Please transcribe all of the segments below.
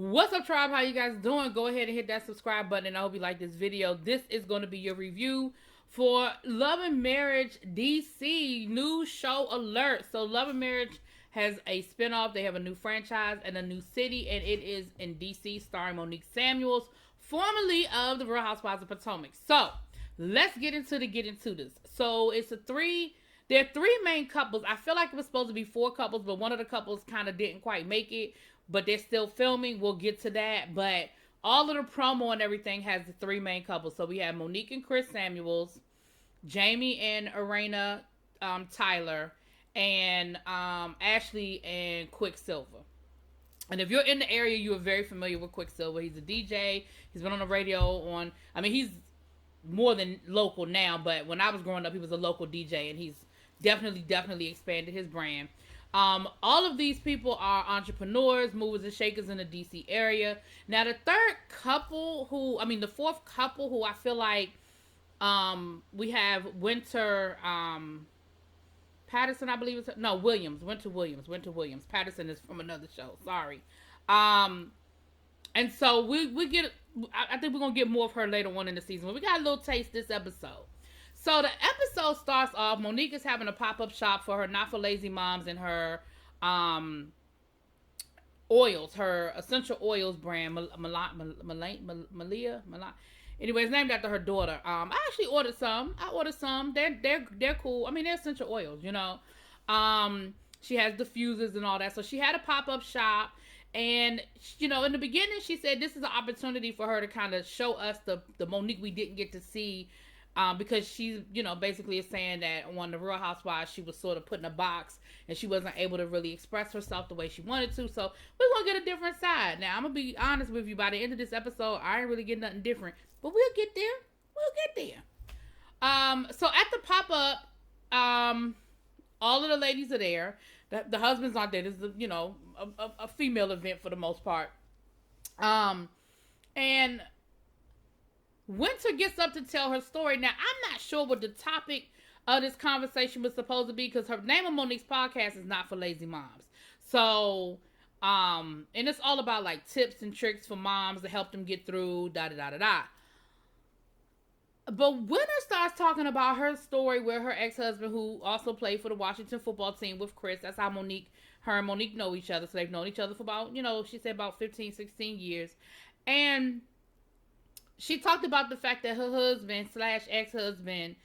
What's up, tribe? How you guys doing? Go ahead and hit that subscribe button, and I hope you like this video. This is going to be your review for Love and Marriage DC new show alert. So Love and Marriage has a spinoff. They have a new franchise and a new city, and it is in DC, starring Monique Samuels, formerly of the Real Housewives of Potomac. So let's get into this. So there are three main couples. I feel like it was supposed to be 4 couples, but one of the couples kind of didn't quite make it. But they're still filming. We'll get to that. But all of the promo and everything has the 3 main couples. So we have Monique and Chris Samuels, Jamie and Irena Tyler, and Ashley and Quicksilver. And if you're in the area, you are very familiar with Quicksilver. He's a DJ. He's been on the radio he's more than local now, but when I was growing up, he was a local DJ, and he's definitely expanded his brand. All of these people are entrepreneurs, movers and shakers in the DC area. Now, the fourth couple who I feel like, we have Winter, Patterson, I believe it's, no, Winter Williams. Patterson is from another show. Sorry. And so I think we're going to get more of her later on in the season, but we got a little taste this episode. So the episode starts off, Monique is having a pop-up shop for her Not for Lazy Moms and her oils, her essential oils brand, Malia. Anyway, it's named after her daughter. I actually ordered some. They're cool. I mean, they're essential oils, you know. She has diffusers and all that. So she had a pop-up shop. And, you know, in the beginning, she said this is an opportunity for her to kind of show us the Monique we didn't get to see. Because she, you know, basically is saying that on the Real Housewives, she was sort of put in a box and she wasn't able to really express herself the way she wanted to. So we're going to get a different side. Now, I'm going to be honest with you. By the end of this episode, I ain't really getting nothing different. But we'll get there. So at the pop-up, all of the ladies are there. The husbands aren't there. This is, you know, a female event for the most part. And Winter gets up to tell her story. Now, I'm not sure what the topic of this conversation was supposed to be, because her name of Monique's podcast is Not for Lazy Moms. So, and it's all about like tips and tricks for moms to help them get through, da-da-da-da-da. But Winter starts talking about her story with her ex-husband, who also played for the Washington football team with Chris. That's how her and Monique know each other. So they've known each other for about, you know, she said about 15, 16 years. And she talked about the fact that her husband / ex-husband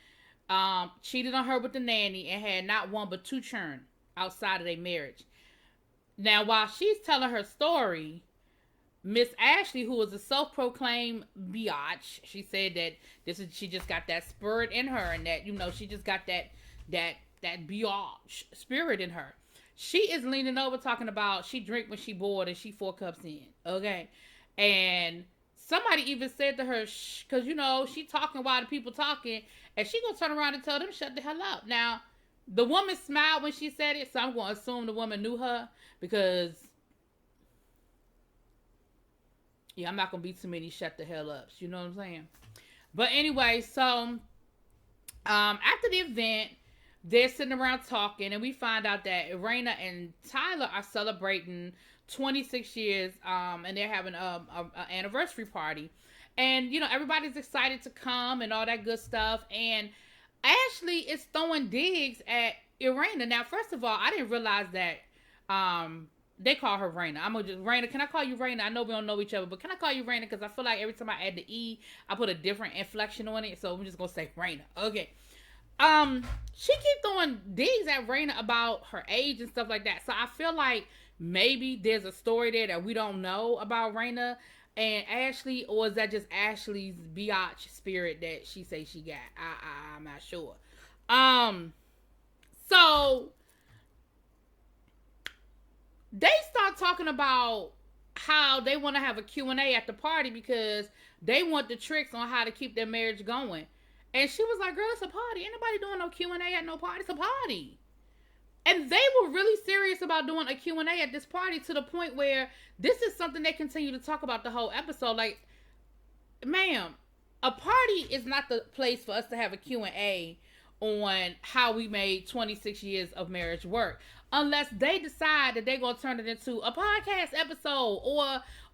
cheated on her with the nanny and had not 1 but 2 children outside of their marriage. Now, while she's telling her story, Miss Ashley, who is a self-proclaimed biatch, she said that she just got that spirit in her, and that, you know, she just got that biatch spirit in her. She is leaning over talking about she drink when she bored and she 4 cups in, okay? And somebody even said to her, because, you know, she talking while the people talking, and she gonna turn around and tell them, shut the hell up. Now, the woman smiled when she said it, so I'm gonna assume the woman knew her, because, yeah, I'm not gonna be too many shut the hell ups, you know what I'm saying? But anyway, so, after the event, they're sitting around talking, and we find out that Irena and Tyler are celebrating 26 years, and they're having an anniversary party, and, you know, everybody's excited to come and all that good stuff. And Ashley is throwing digs at Irena. Now, first of all, I didn't realize that they call her Raina. I'm gonna just, Raina, can I call you Raina? I know we don't know each other, but can I call you Raina? Because I feel like every time I add the E, I put a different inflection on it, so I'm just gonna say Raina. Okay. She keep throwing digs at Raina about her age and stuff like that. So I feel like maybe there's a story there that we don't know about Raina and Ashley, or is that just Ashley's biatch spirit that she say she got? I'm not sure. So they start talking about how they want to have a Q&A at the party because they want the tricks on how to keep their marriage going. And she was like, girl, it's a party. Ain't nobody doing no Q&A at no party. It's a party. And they were really serious about doing a Q&A at this party, to the point where this is something they continue to talk about the whole episode. Like, ma'am, a party is not the place for us to have a Q&A on how we made 26 years of marriage work, unless they decide that they're gonna turn it into a podcast episode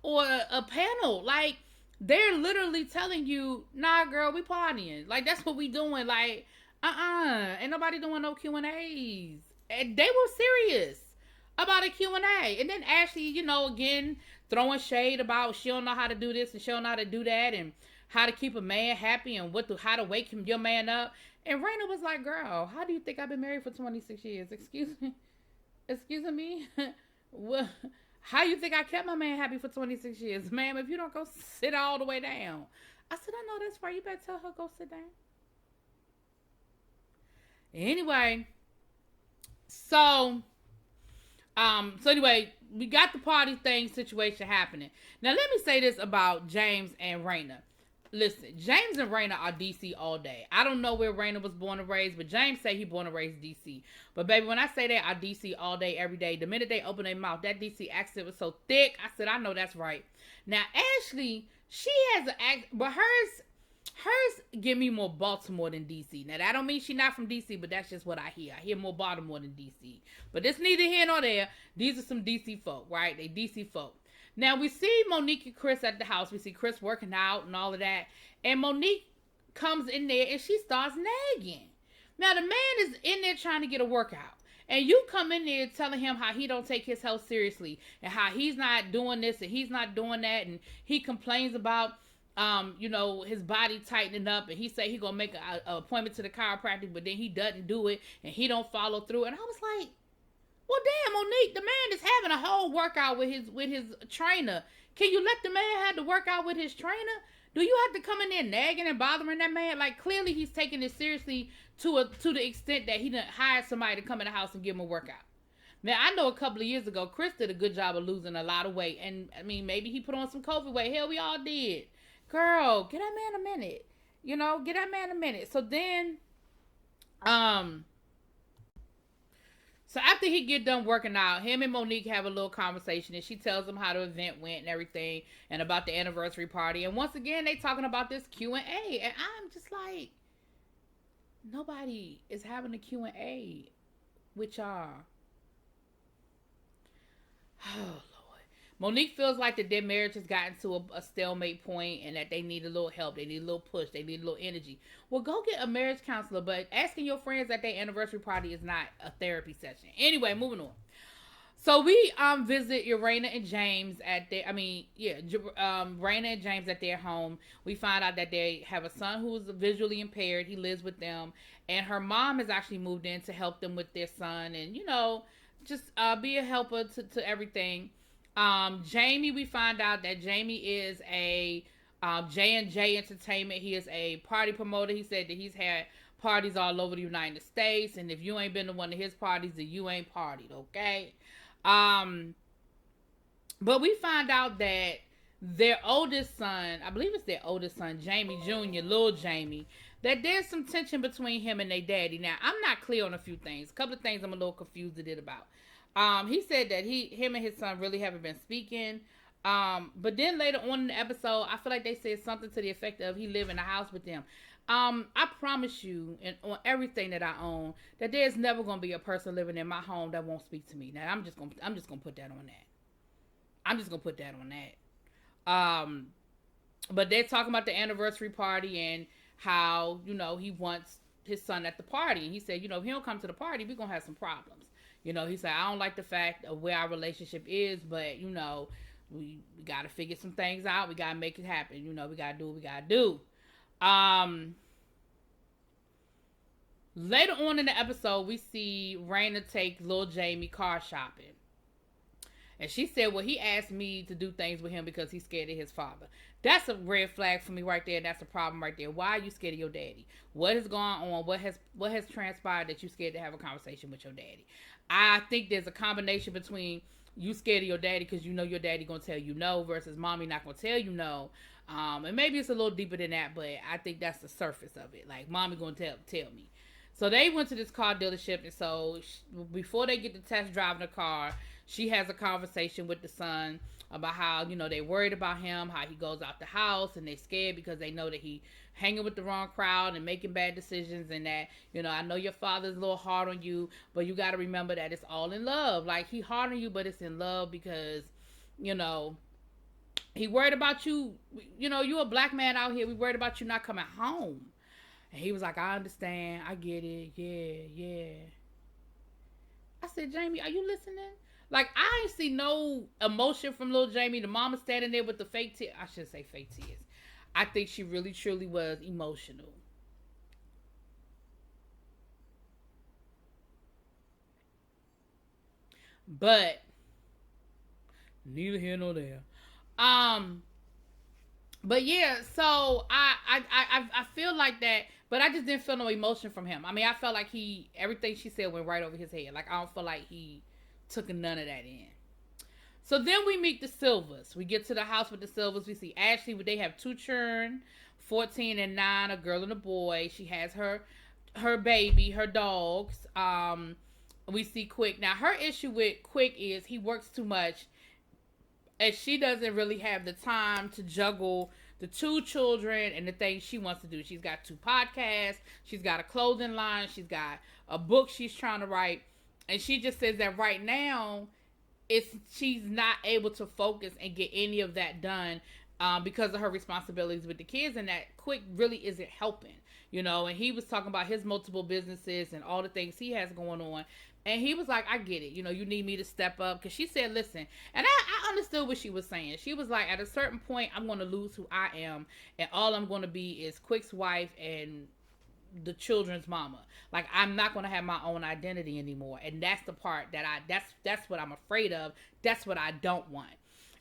or a panel. Like, they're literally telling you, nah, girl, we partying. Like, that's what we doing. Like, ain't nobody doing no Q&As. And they were serious about a Q&A. And then Ashley, again, throwing shade about she don't know how to do this and she don't know how to do that and how to keep a man happy and how to wake your man up. And Raina was like, girl, how do you think I've been married for 26 years? Excuse me? Well, how you think I kept my man happy for 26 years? Ma'am, if you don't go sit all the way down. I said, I know that's right. You better tell her go sit down. Anyway, so anyway, we got the party thing situation happening. Now, let me say this about James and Raina. Listen, James and Raina are DC all day. I don't know where Raina was born and raised, but James say he born and raised DC. But baby, when I say they are DC all day, every day, the minute they open their mouth, that DC accent was so thick. I said, I know that's right. Now, Ashley, she has an accent, but hers give me more Baltimore than DC. Now, that don't mean she not from DC, but that's just what I hear. I hear more Baltimore than DC. But it's neither here nor there. These are some DC folk, right? They DC folk. Now, we see Monique and Chris at the house. We see Chris working out and all of that. And Monique comes in there and she starts nagging. Now, the man is in there trying to get a workout. And you come in there telling him how he don't take his health seriously. And how he's not doing this and he's not doing that. And he complains about, his body tightening up. And he say he going to make an appointment to the chiropractor. But then he doesn't do it. And he don't follow through. And I was like, well, damn, Monique, the man is having a whole workout with his trainer. Can you let the man have the workout with his trainer? Do you have to come in there nagging and bothering that man? Like, clearly he's taking it seriously to the extent that he done hired somebody to come in the house and give him a workout. Now, I know a couple of years ago, Chris did a good job of losing a lot of weight. And, I mean, maybe he put on some COVID weight. Hell, we all did. Girl, get that man a minute. Get that man a minute. So then, So after he get done working out, him and Monique have a little conversation and she tells him how the event went and everything and about the anniversary party. And once again, they talking about this Q&A. And I'm just like, nobody is having a Q&A with y'all. Oh, Lord. Monique feels like that their marriage has gotten to a stalemate point and that they need a little help. They need a little push. They need a little energy. Well, go get a marriage counselor, but asking your friends at their anniversary party is not a therapy session. Anyway, moving on. So we visit Raina and James at their, Raina and James at their home. We find out that they have a son who is visually impaired. He lives with them. And her mom has actually moved in to help them with their son and, just be a helper to everything. Jamie, we find out that Jamie is a J&J Entertainment. He is a party promoter. He said that he's had parties all over the United States, and if you ain't been to one of his parties, then you ain't partied, okay? But we find out that their oldest son, I believe it's their oldest son, Jamie Jr., little Jamie, that there's some tension between him and their daddy. Now, I'm not clear on a few things. A couple of things I'm a little confused about. He said that him and his son really haven't been speaking. But then later on in the episode, I feel like they said something to the effect of he live in the house with them. I promise you, and on everything that I own, that there's never gonna be a person living in my home that won't speak to me. Now I'm just gonna put that on that. I'm just gonna put that on that. But they're talking about the anniversary party and how he wants his son at the party, and he said, if he don't come to the party, we're gonna have some problems. He said, I don't like the fact of where our relationship is, but, we got to figure some things out. We got to make it happen. We got to do what we got to do. Later on in the episode, we see Raina take little Jamie car shopping. And she said, well, he asked me to do things with him because he's scared of his father. That's a red flag for me right there. That's a problem right there. Why are you scared of your daddy? What has gone on? What has transpired that you're scared to have a conversation with your daddy? I think there's a combination between you scared of your daddy because your daddy gonna tell you no versus mommy not gonna tell you no. And maybe it's a little deeper than that, but I think that's the surface of it. Like, mommy gonna tell me. So they went to this car dealership, and so before they get to test driving the car, she has a conversation with the son about how, they worried about him, how he goes out the house, and they scared because they know that he hanging with the wrong crowd and making bad decisions, and that, I know your father's a little hard on you, but you got to remember that it's all in love. Like, he hard on you, but it's in love because, he worried about you. You a black man out here. We worried about you not coming home. And he was like, I understand. I get it. Yeah. I said, Jamie, are you listening? Like, I ain't see no emotion from little Jamie. The mama standing there with the fake tears. I should say fake tears. I think she really, truly was emotional. But neither here nor there. But yeah, so I feel like that, but I just didn't feel no emotion from him. I mean, I felt like everything she said went right over his head. Like, I don't feel like he took none of that in. So then we meet the Silvers. We get to the house with the Silvers. We see Ashley. They have 2 children, 14 and 9, a girl and a boy. She has her baby, her dogs. We see Quick. Now, her issue with Quick is he works too much, and she doesn't really have the time to juggle the 2 children and the things she wants to do. She's got 2 podcasts. She's got a clothing line. She's got a book she's trying to write. And she just says that right now, she's not able to focus and get any of that done because of her responsibilities with the kids, and that Quick really isn't helping, and he was talking about his multiple businesses and all the things he has going on. And he was like, I get it. You need me to step up. Because she said, listen. And I understood what she was saying. She was like, at a certain point, I'm going to lose who I am. And all I'm going to be is Quick's wife and the children's mama. Like, I'm not going to have my own identity anymore. And that's the part that that's what I'm afraid of. That's what I don't want.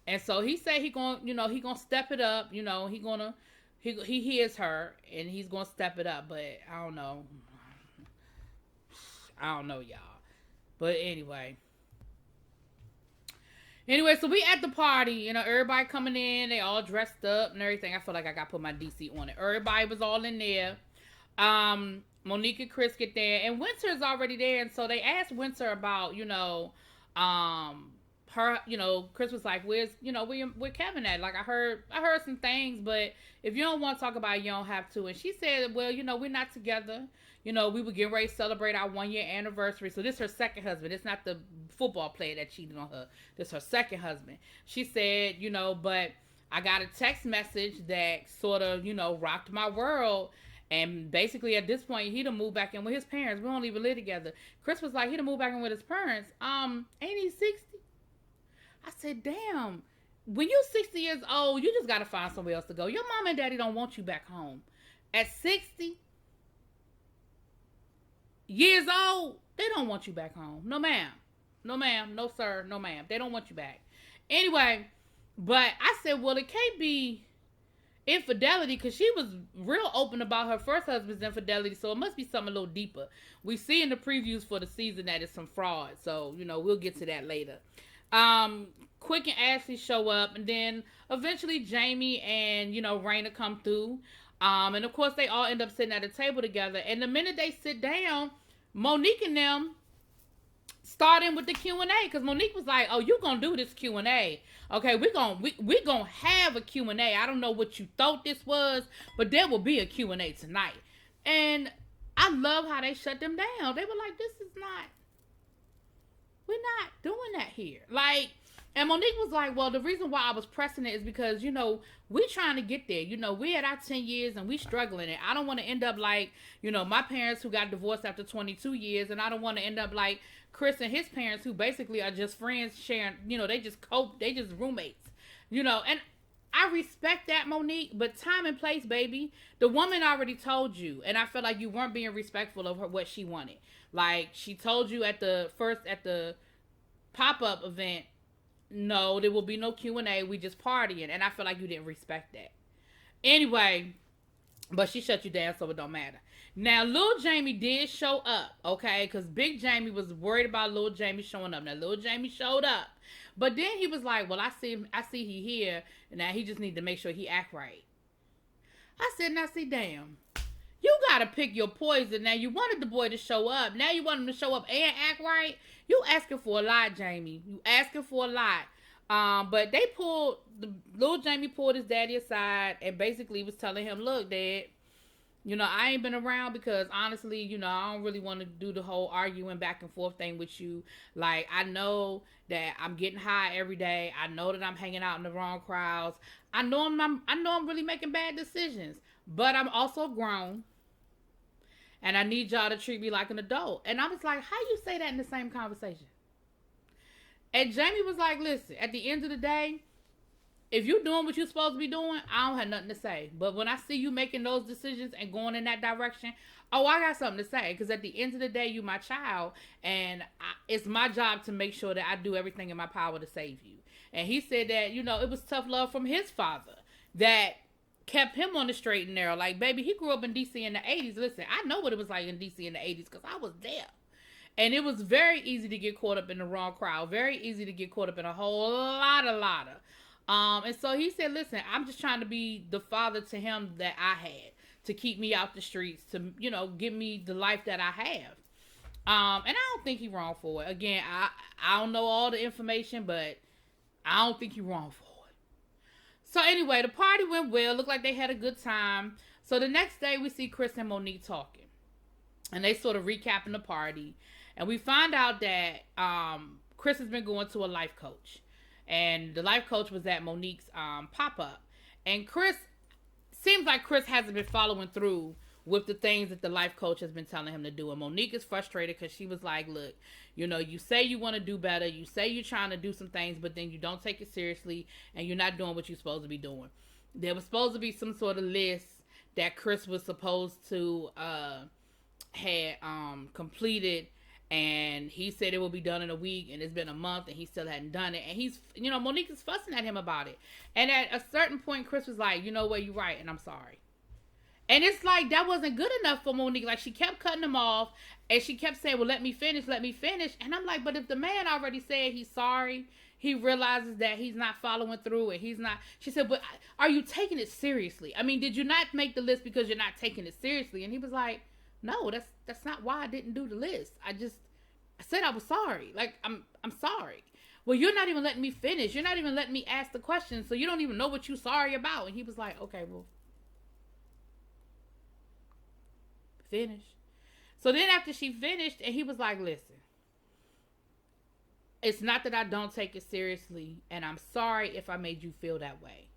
And so he said he going to step it up. He hears her and he's going to step it up. But I don't know. Y'all. But anyway, so we at the party, everybody coming in, they all dressed up and everything. I feel like I got to put my DC on it. Everybody was all in there. Monique and Chris get there, and Winter's already there, and so they asked Winter about, her, Chris was like, where's Kevin at? Like, I heard some things, but if you don't want to talk about it, you don't have to. And she said, well, we're not together. We were getting ready to celebrate our 1-year anniversary. So this is her second husband. It's not the football player that cheated on her. This is her second husband. She said, but I got a text message that sort of, rocked my world. And basically at this point, he done moved back in with his parents. We don't even live together. Chris was like, he done moved back in with his parents. Ain't he 60? I said, damn, when you're 60 years old, you just got to find somewhere else to go. Your mom and daddy don't want you back home. At 60 years old, they don't want you back home. No, ma'am. No, ma'am. No, sir. No, ma'am. They don't want you back. Anyway, but I said, well, it can't be infidelity, because she was real open about her first husband's infidelity, so it must be something a little deeper. We see in the previews for the season that it's some fraud, so we'll get to that later. Quick and Ashley show up, and then eventually Jamie and Raina come through, and of course they all end up sitting at a table together. And the minute they sit down, Monique and them start in with the Q&A, because Monique was like, oh, you gonna do this Q&A. Okay, we're gonna have a Q&A. I don't know what you thought this was, but there will be a Q&A tonight. And I love how they shut them down. They were like, we're not doing that here. Like, and Monique was like, well, the reason why I was pressing it is because, we trying to get there. We at our 10 years and we struggling. And I don't want to end up like, my parents who got divorced after 22 years. And I don't want to end up like Chris and his parents, who basically are just friends sharing, they just cope. They just roommates, and I respect that, Monique, but time and place, baby. The woman already told you, and I felt like you weren't being respectful of her, what she wanted. Like, she told you at the pop-up event, no, there will be no Q&A. We just partying. And I feel like you didn't respect that. Anyway, but she shut you down, so it don't matter. Now, Lil Jamie did show up, okay? Because Big Jamie was worried about Lil Jamie showing up. Now, Lil Jamie showed up. But then he was like, well, I see he here. And now he just need to make sure he act right. I said, now see, damn. You gotta pick your poison. Now, you wanted the boy to show up. Now you want him to show up and act right. You asking for a lot, Jamie. You asking for a lot. But little Jamie pulled his daddy aside and basically was telling him, look, Dad, I ain't been around because honestly, I don't really want to do the whole arguing back and forth thing with you. Like, I know that I'm getting high every day. I know that I'm hanging out in the wrong crowds. I know I'm really making bad decisions, but I'm also grown. And I need y'all to treat me like an adult. And I was like, how you say that in the same conversation? And Jamie was like, listen, at the end of the day, if you're doing what you're supposed to be doing, I don't have nothing to say. But when I see you making those decisions and going in that direction, I got something to say. Because at the end of the day, you my child. And it's my job to make sure that I do everything in my power to save you. And he said that, it was tough love from his father that kept him on the straight and narrow. Like, baby, he grew up in D.C. in the 80s. Listen, I know what it was like in D.C. in the 80s because I was there. And it was very easy to get caught up in the wrong crowd. Very easy to get caught up in a whole lot of. And so he said, listen, I'm just trying to be the father to him that I had. To keep me out the streets. To, give me the life that I have. And I don't think he's wrong for it. Again, I don't know all the information, but I don't think he's wrong for it. So anyway, the party went well. Looked like they had a good time. So the next day we see Chris and Monique talking. And they sort of recapping the party. And we find out that Chris has been going to a life coach. And the life coach was at Monique's pop-up. And seems like Chris hasn't been following through with the things that the life coach has been telling him to do. And Monique is frustrated because she was like, look, you say you want to do better. You say you're trying to do some things, but then you don't take it seriously and you're not doing what you're supposed to be doing. There was supposed to be some sort of list that Chris was supposed to had completed, and he said it will be done in a week, and it's been a month and he still hadn't done it. And he's, Monique is fussing at him about it. And at a certain point, Chris was like, you know what, you're right, and I'm sorry. And it's like, that wasn't good enough for Monique. Like, she kept cutting him off, and she kept saying, well, let me finish. And I'm like, but if the man already said he's sorry, he realizes that he's not following through, and he's not. She said, but are you taking it seriously? I mean, did you not make the list because you're not taking it seriously? And he was like, no, that's not why I didn't do the list. I said I was sorry. Like, I'm sorry. Well, you're not even letting me finish. You're not even letting me ask the question, so you don't even know what you're sorry about. And he was like, okay, well, finish. So then after she finished, and he was like, listen, it's not that I don't take it seriously, and I'm sorry if I made you feel that way.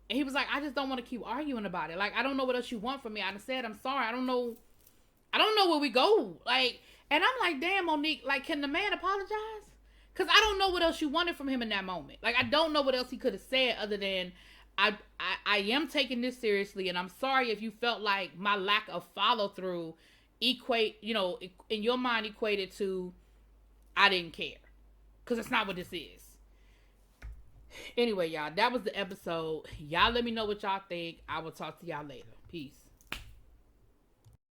And he was like, I just don't want to keep arguing about it. Like, I don't know what else you want from me. I said, I'm sorry. I don't know where we go. Like, and I'm like, damn, Monique, like, can the man apologize? Because I don't know what else you wanted from him in that moment. Like, I don't know what else he could have said other than, I am taking this seriously, and I'm sorry if you felt like my lack of follow-through in your mind equated to I didn't care. Because that's not what this is. Anyway, y'all, that was the episode. Y'all let me know what y'all think. I will talk to y'all later. Peace.